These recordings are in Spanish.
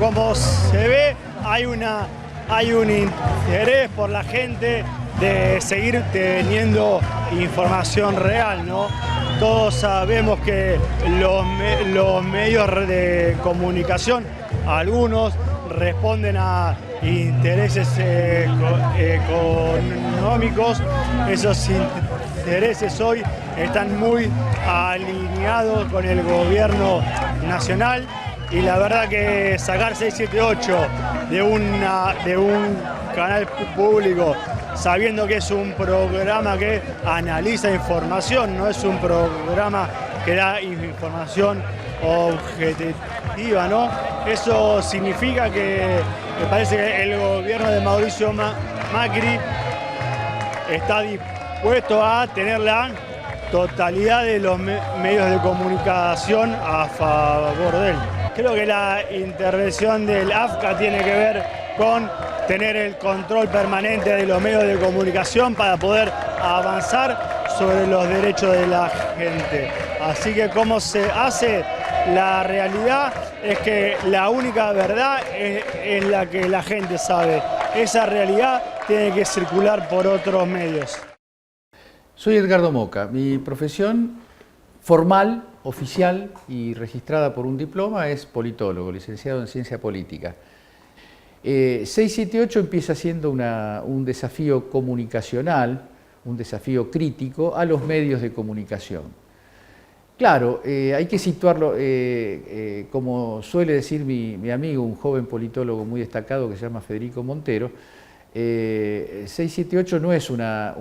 Como se ve, hay un interés por la gente de seguir teniendo información real, ¿no? Todos sabemos que los medios de comunicación, algunos responden a intereses económicos. Esos intereses hoy están muy alineados con el gobierno nacional. Y la verdad que sacar 678 de un canal público, sabiendo que es un programa que analiza información, no es un programa que da información objetiva, ¿no? Eso significa que me parece que el gobierno de Mauricio Macri está dispuesto a tener la totalidad de los medios de comunicación a favor de él. Creo que la intervención del AFCA tiene que ver con tener el control permanente de los medios de comunicación para poder avanzar sobre los derechos de la gente. Así que cómo se hace, la realidad es que la única verdad es la que la gente sabe. Esa realidad tiene que circular por otros medios. Soy Edgardo Moca. Mi profesión formal, oficial y registrada por un diploma es politólogo, licenciado en Ciencia Política. 678 empieza siendo un desafío comunicacional, un desafío crítico a los medios de comunicación. Claro, hay que situarlo, como suele decir mi amigo, un joven politólogo muy destacado que se llama Federico Montero, 678 no es una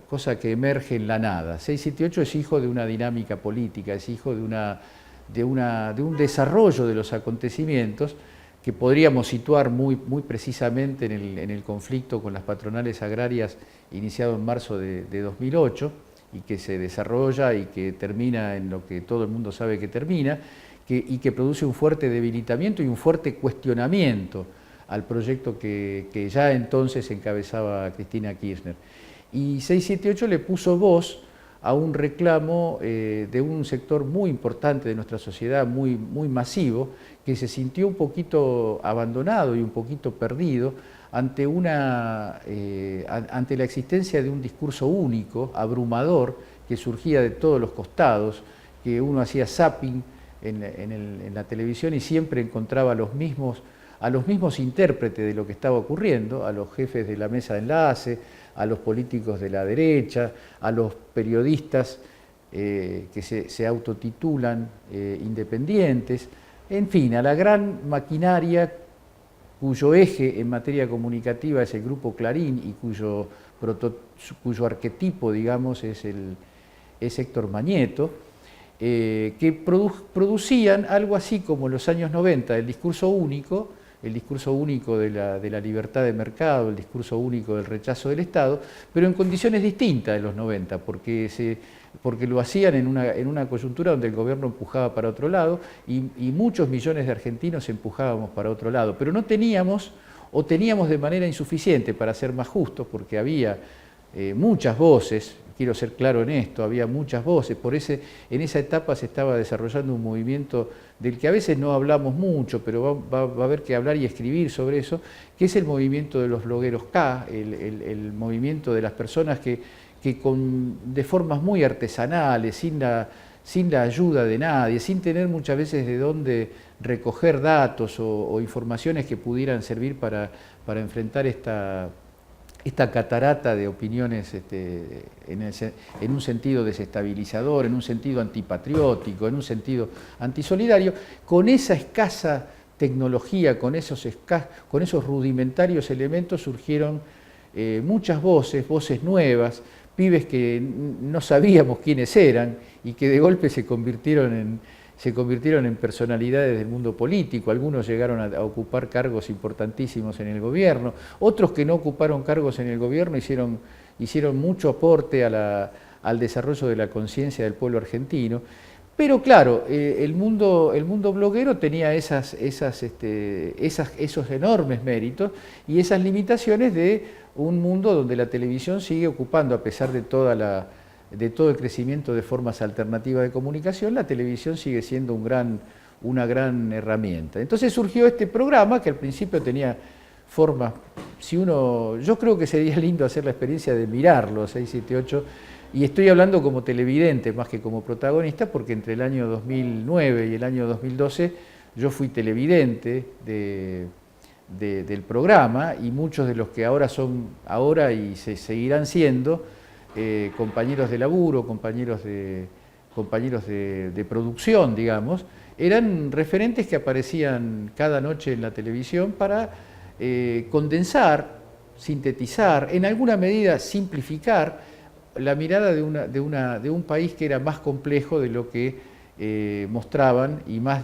cosa que emerge en la nada. 678 es hijo de una dinámica política, es hijo de un desarrollo de los acontecimientos que podríamos situar muy precisamente en el conflicto con las patronales agrarias iniciado en marzo de 2008 y que se desarrolla y que termina en lo que todo el mundo sabe que termina, y que produce un fuerte debilitamiento y un fuerte cuestionamiento al proyecto que ya entonces encabezaba Cristina Kirchner. Y 678 le puso voz a un reclamo de un sector muy importante de nuestra sociedad, muy masivo, que se sintió un poquito abandonado y un poquito perdido ante la existencia de un discurso único, abrumador, que surgía de todos los costados, que uno hacía zapping en la televisión y siempre encontraba a los mismos intérpretes de lo que estaba ocurriendo, a los jefes de la mesa de enlace, a los políticos de la derecha, a los periodistas que se autotitulan independientes, en fin, a la gran maquinaria cuyo eje en materia comunicativa es el Grupo Clarín y cuyo arquetipo, digamos, es Héctor Mañeto, que producían algo así como en los años 90 el discurso único de la libertad de mercado, el discurso único del rechazo del Estado, pero en condiciones distintas de los 90, porque lo hacían en una coyuntura donde el gobierno empujaba para otro lado y muchos millones de argentinos empujábamos para otro lado, pero no teníamos, o teníamos de manera insuficiente, para ser más justos, porque había muchas voces. Quiero ser claro en esto, había muchas voces, en esa etapa se estaba desarrollando un movimiento del que a veces no hablamos mucho, pero va a haber que hablar y escribir sobre eso, que es el movimiento de los blogueros K, el movimiento de las personas que de formas muy artesanales, sin la ayuda de nadie, sin tener muchas veces de dónde recoger datos o informaciones que pudieran servir para enfrentar esta catarata de opiniones en un sentido desestabilizador, en un sentido antipatriótico, en un sentido antisolidario, con esa escasa tecnología, con esos rudimentarios elementos surgieron muchas voces nuevas, pibes que no sabíamos quiénes eran y que de golpe se convirtieron en personalidades del mundo político. Algunos llegaron a ocupar cargos importantísimos en el gobierno, otros que no ocuparon cargos en el gobierno hicieron mucho aporte al desarrollo de la conciencia del pueblo argentino. Pero claro, el mundo bloguero tenía esos enormes méritos y esas limitaciones de un mundo donde la televisión sigue ocupando, a pesar de todo el crecimiento de formas alternativas de comunicación, la televisión sigue siendo un gran una gran herramienta. Entonces surgió este programa que al principio tenía forma, yo creo que sería lindo hacer la experiencia de mirarlo, 678, y estoy hablando como televidente más que como protagonista, porque entre el año 2009 y el año 2012 yo fui televidente del programa, y muchos de los que ahora son, y se seguirán siendo, compañeros de laburo, compañeros de producción, digamos, eran referentes que aparecían cada noche en la televisión para condensar, sintetizar, en alguna medida simplificar la mirada de un país que era más complejo de lo que mostraban, y más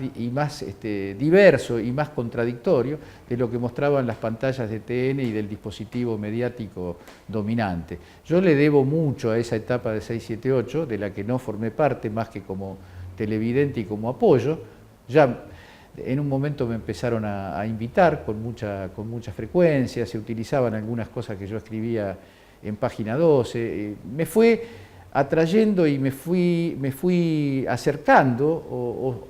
diverso y más contradictorio de lo que mostraban las pantallas de TN y del dispositivo mediático dominante. Yo le debo mucho a esa etapa de 678, de la que no formé parte más que como televidente y como apoyo. Ya en un momento me empezaron a invitar con mucha frecuencia, se utilizaban algunas cosas que yo escribía en Página 12, me fue atrayendo y me fui acercando,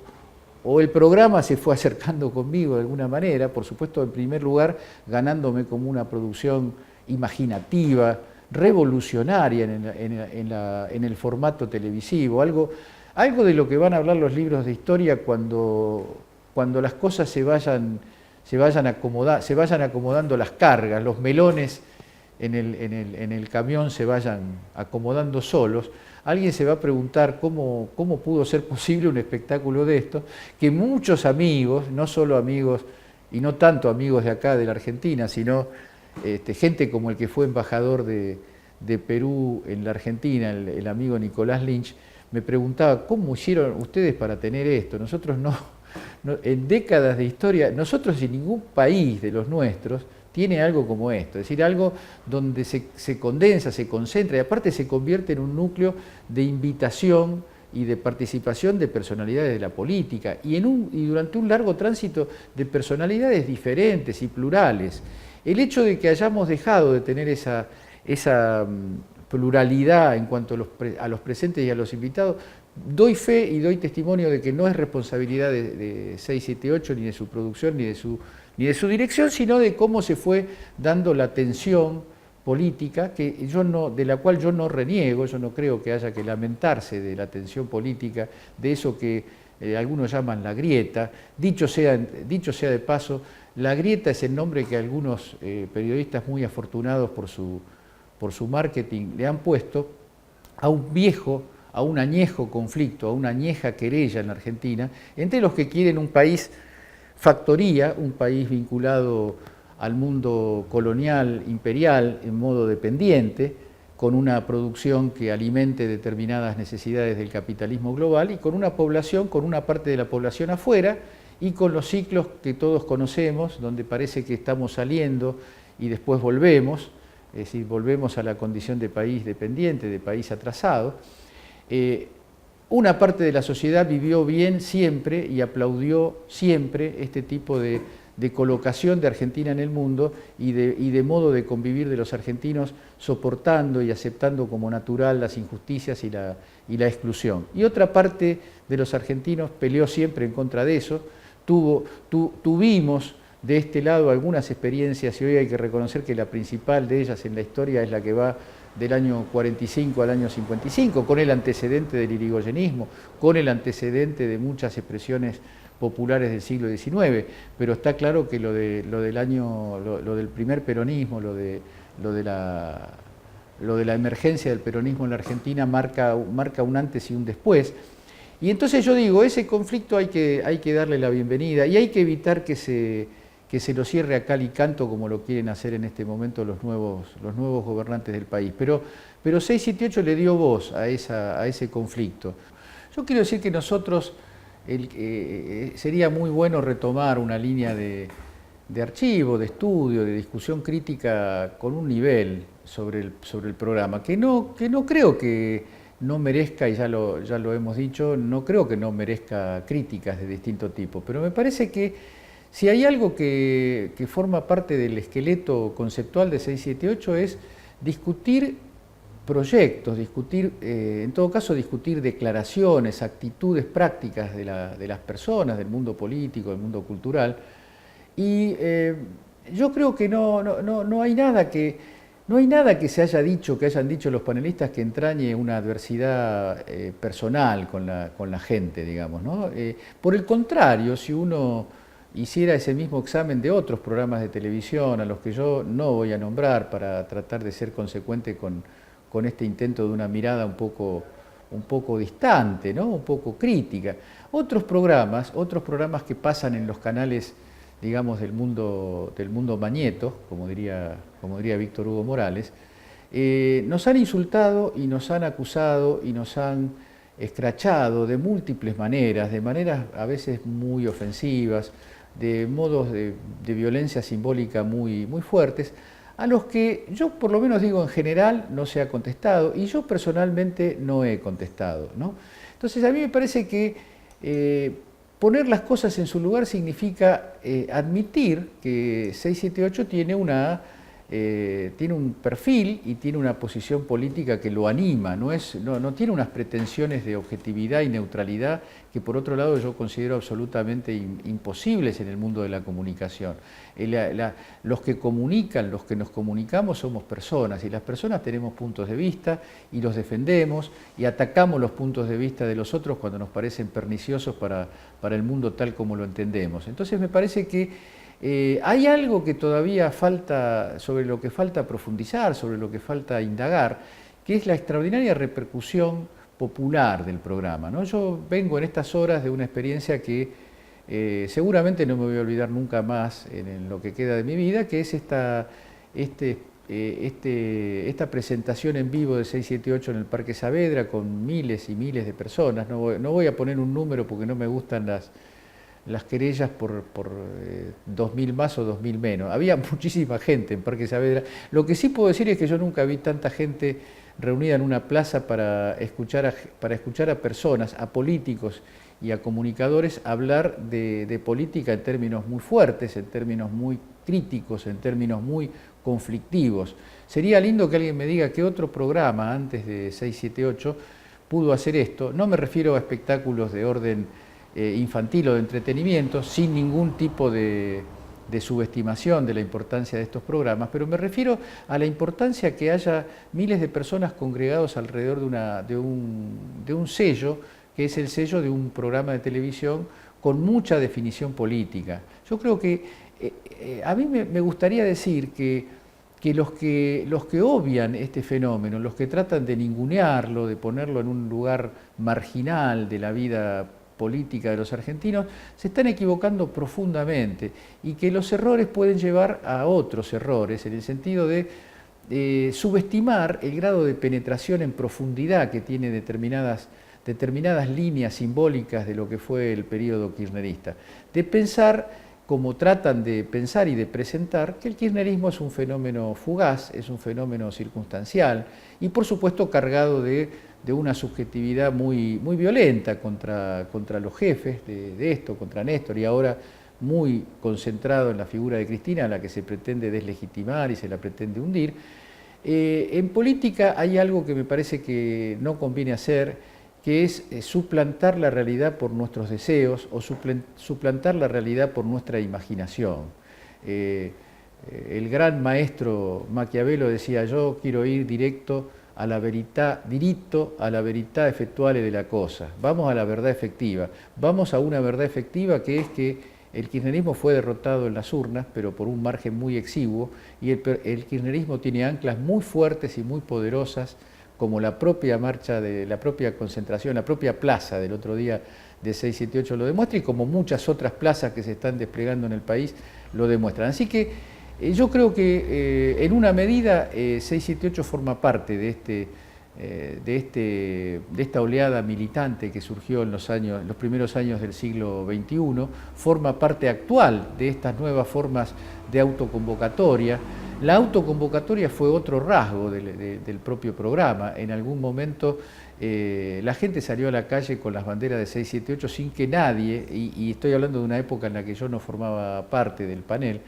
o el programa se fue acercando conmigo de alguna manera, por supuesto en primer lugar ganándome como una producción imaginativa, revolucionaria en el formato televisivo, algo de lo que van a hablar los libros de historia cuando las cosas se vayan acomodando las cargas, los melones en el camión se vayan acomodando solos. Alguien se va a preguntar cómo pudo ser posible un espectáculo de esto, que muchos amigos, no solo amigos y no tanto amigos de acá de la Argentina, sino gente como el que fue embajador de Perú en la Argentina, el amigo Nicolás Lynch, me preguntaba cómo hicieron ustedes para tener esto. Nosotros en décadas de historia, nosotros en ningún país de los nuestros tiene algo como esto, es decir, algo donde se condensa, se concentra y aparte se convierte en un núcleo de invitación y de participación de personalidades de la política y durante un largo tránsito de personalidades diferentes y plurales. El hecho de que hayamos dejado de tener esa pluralidad en cuanto a los presentes y a los invitados, doy fe y doy testimonio de que no es responsabilidad de 678 ni de su producción ni de su dirección, sino de cómo se fue dando la tensión política, de la cual yo no reniego. Yo no creo que haya que lamentarse de la tensión política, de eso que algunos llaman la grieta. Dicho sea de paso, la grieta es el nombre que algunos periodistas muy afortunados por su marketing le han puesto a un añejo conflicto, a una añeja querella en la Argentina, entre los que quieren un país factoría, un país vinculado al mundo colonial, imperial, en modo dependiente, con una producción que alimente determinadas necesidades del capitalismo global y con una parte de la población afuera y con los ciclos que todos conocemos, donde parece que estamos saliendo y después volvemos, es decir, volvemos a la condición de país dependiente, de país atrasado. Una parte de la sociedad vivió bien siempre y aplaudió siempre este tipo de colocación de Argentina en el mundo y de modo de convivir de los argentinos, soportando y aceptando como natural las injusticias y la exclusión. Y otra parte de los argentinos peleó siempre en contra de eso. Tuvimos de este lado algunas experiencias y hoy hay que reconocer que la principal de ellas en la historia es la que va del año 45 al año 55, con el antecedente del irigoyenismo, con el antecedente de muchas expresiones populares del siglo XIX, pero está claro que lo del primer peronismo, lo de la emergencia del peronismo en la Argentina marca un antes y un después. Y entonces yo digo, ese conflicto hay que darle la bienvenida y hay que evitar que se lo cierre a cal y canto como lo quieren hacer en este momento los nuevos gobernantes del país. Pero 678 le dio voz a ese conflicto. Yo quiero decir que nosotros sería muy bueno retomar una línea de archivo, de estudio, de discusión crítica con un nivel sobre el programa, que no creo que no merezca, y ya lo hemos dicho, no creo que no merezca críticas de distinto tipo, pero me parece que si hay algo que forma parte del esqueleto conceptual de 678 es discutir proyectos, discutir, en todo caso discutir declaraciones, actitudes prácticas de las personas, del mundo político, del mundo cultural. Y yo creo que no hay nada que se haya dicho, que hayan dicho los panelistas que entrañe una adversidad personal con la gente, digamos, ¿no? Por el contrario, si uno hiciera ese mismo examen de otros programas de televisión, a los que yo no voy a nombrar para tratar de ser consecuente con este intento de una mirada un poco distante, ¿no? Un poco crítica. Otros programas que pasan en los canales, digamos, del mundo Mañeto, como diría Víctor Hugo Morales, nos han insultado y nos han acusado y nos han escrachado de múltiples maneras, de maneras a veces muy ofensivas, de modos de violencia simbólica muy fuertes, a los que yo por lo menos digo en general no se ha contestado y yo personalmente no he contestado, ¿no? Entonces a mí me parece que poner las cosas en su lugar significa admitir que 678 tiene un perfil y tiene una posición política que lo anima, no tiene unas pretensiones de objetividad y neutralidad que por otro lado yo considero absolutamente imposibles en el mundo de la comunicación. Los que comunican, los que nos comunicamos somos personas y las personas tenemos puntos de vista y los defendemos y atacamos los puntos de vista de los otros cuando nos parecen perniciosos para el mundo tal como lo entendemos. Entonces me parece que hay algo que todavía falta, sobre lo que falta profundizar, sobre lo que falta indagar, que es la extraordinaria repercusión popular del programa, ¿no? Yo vengo en estas horas de una experiencia que seguramente no me voy a olvidar nunca más en lo que queda de mi vida, que es esta presentación en vivo de 678 en el Parque Saavedra con miles y miles de personas. No voy a poner un número porque no me gustan las querellas por 2.000 más o 2.000 menos. Había muchísima gente en Parque Saavedra. Lo que sí puedo decir es que yo nunca vi tanta gente reunida en una plaza para escuchar a personas, a políticos y a comunicadores hablar de política en términos muy fuertes, en términos muy críticos, en términos muy conflictivos. Sería lindo que alguien me diga qué otro programa antes de 678 pudo hacer esto. No me refiero a espectáculos de orden infantil o de entretenimiento, sin ningún tipo de subestimación de la importancia de estos programas, pero me refiero a la importancia que haya miles de personas congregados alrededor de un sello, que es el sello de un programa de televisión con mucha definición política. Yo creo que a mí me gustaría decir que los que obvian este fenómeno, los que tratan de ningunearlo, de ponerlo en un lugar marginal de la vida política de los argentinos, se están equivocando profundamente y que los errores pueden llevar a otros errores en el sentido de subestimar el grado de penetración en profundidad que tiene determinadas líneas simbólicas de lo que fue el periodo kirchnerista, de pensar como tratan de pensar y de presentar que el kirchnerismo es un fenómeno fugaz, es un fenómeno circunstancial y por supuesto cargado de una subjetividad muy violenta contra los jefes de esto, contra Néstor, y ahora muy concentrado en la figura de Cristina, a la que se pretende deslegitimar y se la pretende hundir. En política hay algo que me parece que no conviene hacer, que es suplantar la realidad por nuestros deseos o suplantar la realidad por nuestra imaginación. El gran maestro Maquiavelo decía: yo quiero ir diritto a la verità effettuale de la cosa. Vamos a la verdad efectiva. Vamos a una verdad efectiva que es que el kirchnerismo fue derrotado en las urnas, pero por un margen muy exiguo, y el kirchnerismo tiene anclas muy fuertes y muy poderosas, como la propia marcha de la propia concentración, la propia plaza del otro día de 678 lo demuestra, y como muchas otras plazas que se están desplegando en el país lo demuestran. Así que yo creo que en una medida 678 forma parte de esta oleada militante que surgió en los primeros años del siglo XXI, forma parte actual de estas nuevas formas de autoconvocatoria. La autoconvocatoria fue otro rasgo del propio programa. En algún momento la gente salió a la calle con las banderas de 678 sin que nadie, y estoy hablando de una época en la que yo no formaba parte del panel,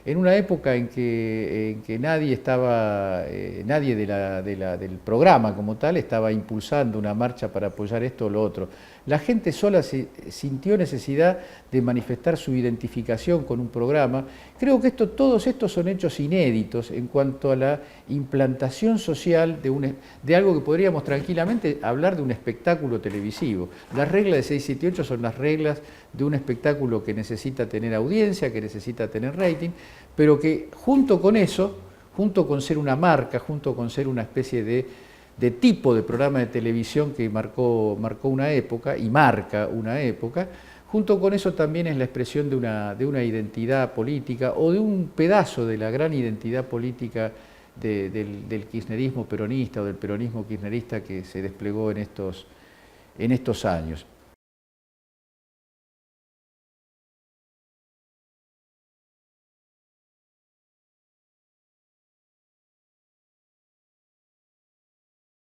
en una época en que nadie estaba, nadie del programa como tal estaba impulsando una marcha para apoyar esto o lo otro. La gente sola sintió necesidad de manifestar su identificación con un programa. Creo que todos estos son hechos inéditos en cuanto a la implantación social de algo que podríamos tranquilamente hablar de un espectáculo televisivo. Las reglas de 678 son las reglas de un espectáculo que necesita tener audiencia, que necesita tener rating, pero que junto con eso, junto con ser una marca, junto con ser una especie de tipo de programa de televisión que marcó una época y marca una época, junto con eso también es la expresión de una identidad política o de un pedazo de la gran identidad política del kirchnerismo peronista o del peronismo kirchnerista que se desplegó en estos años.